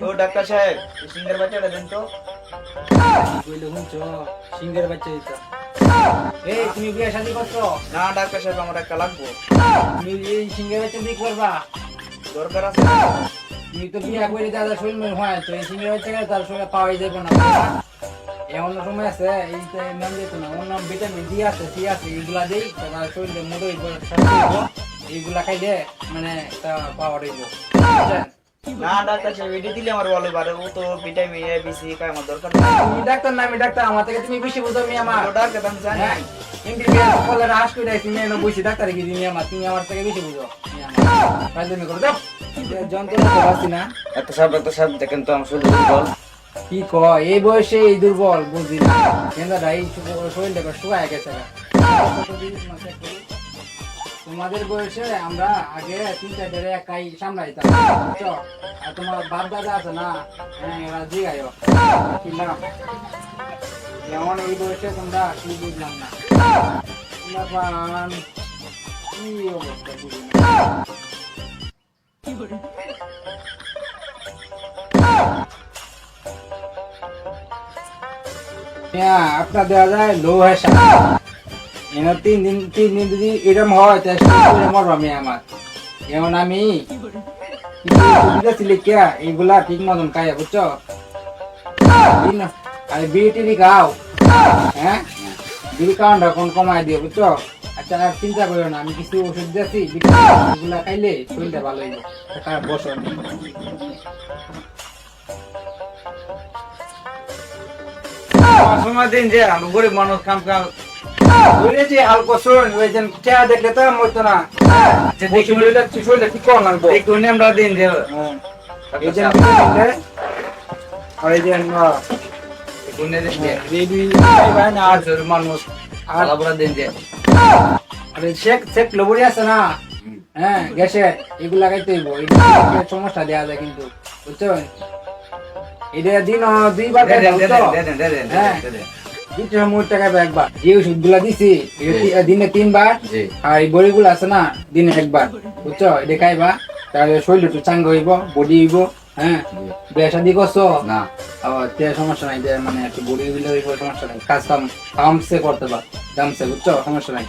ও doctor সাহেব সিংহের বাচ্চাটা দেন তো। কইলে শুনছো সিংহের বাচ্চা দিতা। এই তুমি বিয়ে শাদী করছো? না ডাক্তার সাহেব আমার একটা লাগবো। তুমি এই সিংহের বাচ্চা দিয়ে করবা? দরকার আছে। তুমি তো বিয়ে করে দাদা শরীর হয় তো এই সিংহের বাচ্চা তার সঙ্গে পাওয়াই যাবে না। এমন সময় আছে এই নাম যেত না অন্য ভিটামিন ডি আছে সি আছে এগুলা দেই তার শরীরে মোটর এইগুলা খাইলে মানে একটা পাওয়ার হইব। না ডাক্তার সাহেব এটি দিলে আমার ভালো পারে। ও তো ভিটামিন এ বি সি খায়, আমার দরকার নেই। তুমি ডাক্তার না আমি ডাক্তার, আমার থেকে তুমি বেশি বুঝো। আমি আমার তো ডাক্তার আমি জানি। এমবিবিএস বলে রাস করে আইছি আমি এনে বসি ডাক্তার কি তুমি আমার থেকে বেশি বুঝো। ফাইজলামি করো দাও যন্ত্রণা তো আছি না। ডাক্তার সাহেব দেখেন তো আমার শরীর দুর্বল। কি কয় এই বয়সে এই দুর্বল বুঝি না কেন্দ্রটা এই শরীরটা শুকায় গেছে না। তোমাদের বয়সে আমরা আগে 3-4 একাই সামলাইতাম বুঝছো? আর তোমার বাপ দাদা আছে না, হ্যাঁ এরা জিগাইও কি নাম যেমন এই বয়সে তোমরা কি বুঝলাম না। তোমরা পান কি অবস্থা বুঝি না। হ্যাঁ আপনার দেওয়া যায় লো হ্যাঁ এবার 3 দিন যদি এরকম হয় তাহলে মরবো আমি আমার। যেমন আমি এইগুলা ঠিক মতন খাই বুঝছো? আর বিড়ি খাও, হ্যাঁ বিড়ি খাওয়াটা কোন কমাই দিও বুঝছো? আচ্ছা আর চিন্তা করো না, আমি কিছু ওষুধ দিয়েছি এগুলা খাইলে শরীরটা ভালো হইব। বসো সময় দিন যে আমি গরিব মানুষ কাম কাম বুঝেছি হালকা শোন ওই যে চেহারা দেখলে তো মরতো না। শরীরটা ঠিক করা লাগবো একটু নেমটা দিন যে এই যে ভিটামিন আর এই যে গুনে দিন যে বেবি আর মানুষ আলা বড় দিন যে আরে শেক লবড়ি আছে না, হ্যাঁ গ্যাসে এগুলো লাগাইতে হইব। এই সমস্যা দেওয়া যায় কিন্তু বুঝছো? এটা দিন 2বার দে খাইতে দে হতো। দে দে হ্যাঁ দে 2 টাকা একবার যে ওষুধগুলা দিছি দিনে 3বার জি। আর এই বড়িগুলো আছে না দিনে 1বার বুঝছো? এটা খাইবা তাহলে শরীর একটু চাঙ্গা হইব, বডি হইব। হ্যাঁ বিয়ে শাদী করছো না সমস্যা নাই, যে মানে একটু বডি হইলে হইব, সমস্যা নাই। কাজ কাম কামসে করতে পার কামসে বুঝছো? সমস্যা নাই।